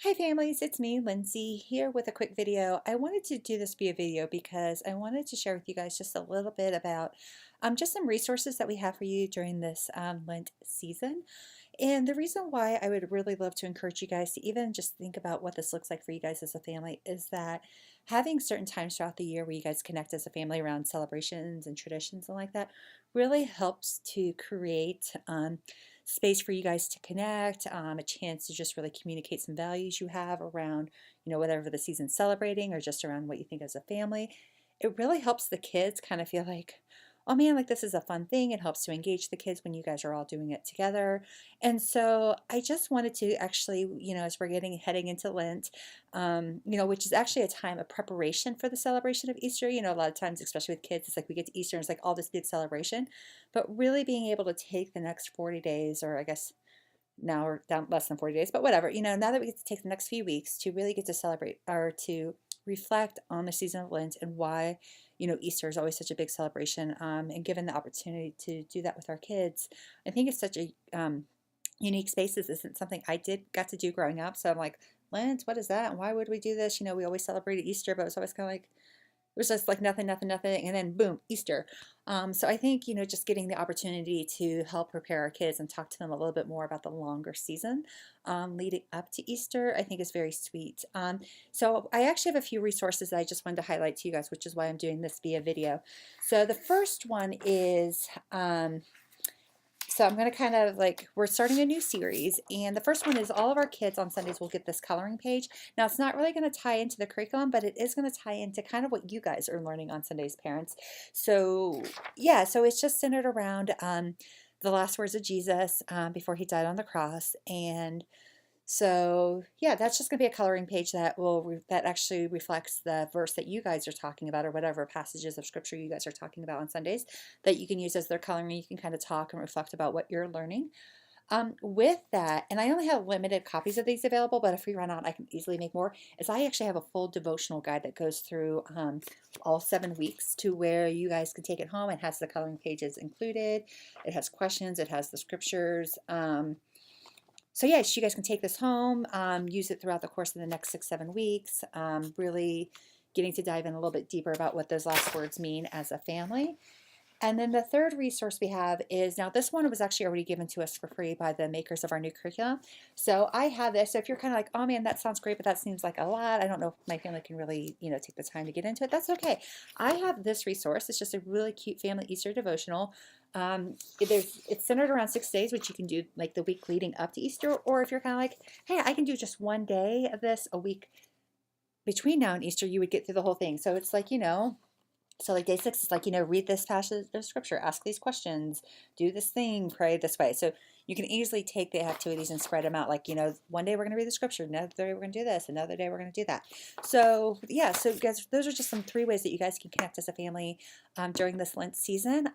Hi families, it's me, Lindsay, here with a quick video. I wanted to do this be a video because I wanted to share with you guys just a little bit about just some resources that we have for you during this Lent season. And the reason why I would really love to encourage you guys to even just think about what this looks like for you guys as a family is that having certain times throughout the year where you guys connect as a family around celebrations and traditions and like that really helps to create space for you guys to connect, a chance to just really communicate some values you have around, whatever the season's celebrating or just around what you think as a family. It really helps the kids kind of feel like, oh man, like this is a fun thing. It helps to engage the kids when you guys are all doing it together. And so I just wanted to actually, as we're getting heading into Lent, which is actually a time of preparation for the celebration of Easter. A lot of times, especially with kids, it's like we get to Easter and it's like all this big celebration. But really being able to take the next 40 days, or I guess now we're down less than 40 days, but whatever, now that we get to take the next few weeks to really get to celebrate or to reflect on the season of Lent and why, Easter is always such a big celebration. And given the opportunity to do that with our kids, I think it's such a unique space. This isn't something I got to do growing up. So I'm like, Lent, what is that? And why would we do this? We always celebrated Easter, but it was always kind of like, it was just like nothing, nothing, nothing, and then boom, Easter. So I think, just getting the opportunity to help prepare our kids and talk to them a little bit more about the longer season leading up to Easter, I think is very sweet. So I actually have a few resources that I just wanted to highlight to you guys, which is why I'm doing this via video. So the first one is so I'm going to kind of we're starting a new series, and the first one is all of our kids on Sundays will get this coloring page. Now, it's not really going to tie into the curriculum, but it is going to tie into kind of what you guys are learning on Sundays, parents. So, yeah, so it's just centered around the last words of Jesus before he died on the cross. And so yeah, that's just going to be a coloring page that that actually reflects the verse that you guys are talking about, or whatever passages of scripture you guys are talking about on Sundays that you can use as their coloring. You can kind of talk and reflect about what you're learning. With that, and I only have limited copies of these available, but if we run out, I can easily make more, is I actually have a full devotional guide that goes through all 7 weeks to where you guys can take it home. It has the coloring pages included. It has questions. It has the scriptures. So yes, you guys can take this home, use it throughout the course of the next 6-7 weeks, really getting to dive in a little bit deeper about what those last words mean as a family. And then the third resource we have is, now this one was actually already given to us for free by the makers of our new curriculum. So I have this. So if you're kind of like, oh man, that sounds great, but that seems like a lot, I don't know if my family can really, take the time to get into it. That's okay. I have this resource. It's just a really cute family Easter devotional. It's centered around 6 days, which you can do like the week leading up to Easter, or if you're kind of like, hey, I can do just one day of this a week between now and Easter, you would get through the whole thing. So it's like, so like day 6 is like, read this passage of scripture, ask these questions, do this thing, pray this way. So you can easily take the activities and spread them out. Like, one day we're going to read the scripture, another day we're going to do this, another day we're going to do that. So yeah, so guys, those are just some 3 ways that you guys can connect as a family during this Lent season.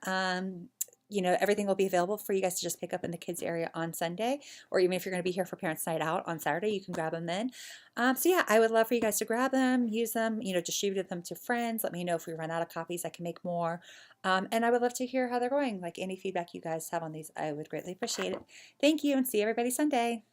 Everything will be available for you guys to just pick up in the kids area on Sunday, or even if you're going to be here for Parents Night Out on Saturday, you can grab them then. So yeah, I would love for you guys to grab them, use them, distribute them to friends. Let me know if we run out of copies, I can make more. And I would love to hear how they're going. Like any feedback you guys have on these, I would greatly appreciate it. Thank you, and see everybody Sunday.